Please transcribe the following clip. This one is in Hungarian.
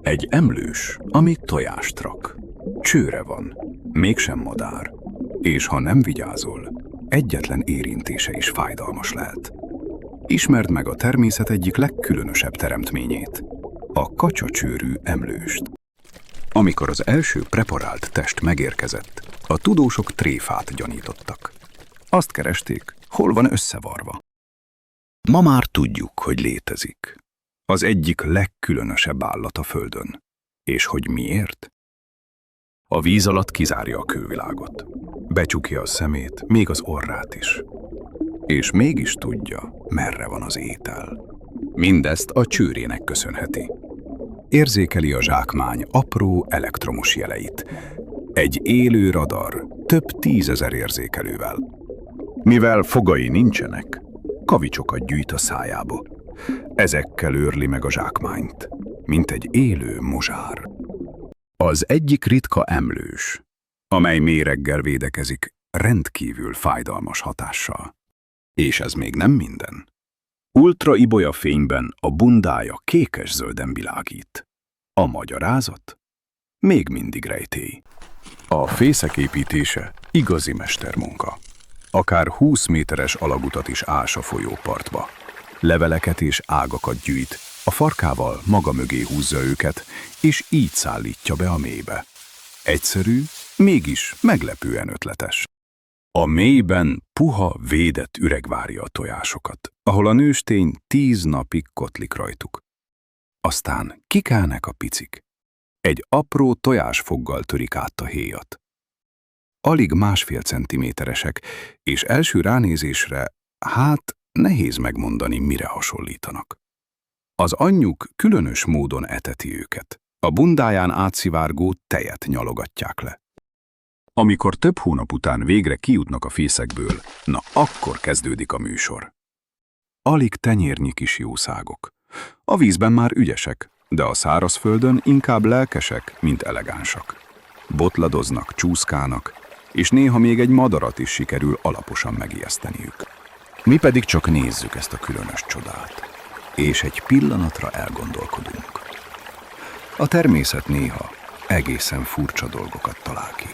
Egy emlős, ami tojást rak. Csőre van, mégsem madár. És ha nem vigyázol, egyetlen érintése is fájdalmas lehet. Ismerd meg a természet egyik legkülönösebb teremtményét, a kacsacsőrű emlőst. Amikor az első preparált test megérkezett, a tudósok tréfát gyanítottak. Azt keresték, hol van összevarva. Ma már tudjuk, hogy létezik. Az egyik legkülönösebb állat a Földön. És hogy miért? A víz alatt kizárja a külvilágot. Becsukja a szemét, még az orrát is. És mégis tudja, merre van az étel. Mindezt a csőrének köszönheti. Érzékeli a zsákmány apró elektromos jeleit. Egy élő radar, több 10 000 érzékelővel. Mivel fogai nincsenek, kavicsokat gyűjt a szájába. Ezekkel őrli meg a zsákmányt, mint egy élő mozsár. Az egyik ritka emlős, amely méreggel védekezik, rendkívül fájdalmas hatással. És ez még nem minden. Ultraibolya fényben a bundája kékes-zölden világít. A magyarázat? Még mindig rejtély. A fészek építése igazi mestermunka. Akár 20 méteres alagutat is ás a folyópartba. Leveleket és ágakat gyűjt, a farkával maga mögé húzza őket, és így szállítja be a mélybe. Egyszerű, mégis meglepően ötletes. A mélyben puha, védett üreg várja a tojásokat, ahol a nőstény 10 napig kotlik rajtuk. Aztán kikelnek a picik. Egy apró tojásfoggal törik át a héjat. Alig 1,5 centiméteresek, és első ránézésre, nehéz megmondani, mire hasonlítanak. Az anyjuk különös módon eteti őket. A bundáján átszivárgó tejet nyalogatják le. Amikor több hónap után végre kijutnak a fészekből, na akkor kezdődik a műsor. Alig tenyérnyi kis jószágok. A vízben már ügyesek, de a szárazföldön inkább lelkesek, mint elegánsak. Botladoznak, csúszkálnak, és néha még egy madarat is sikerül alaposan megijeszteniük. Mi pedig csak nézzük ezt a különös csodát, és egy pillanatra elgondolkodunk. A természet néha egészen furcsa dolgokat talál ki.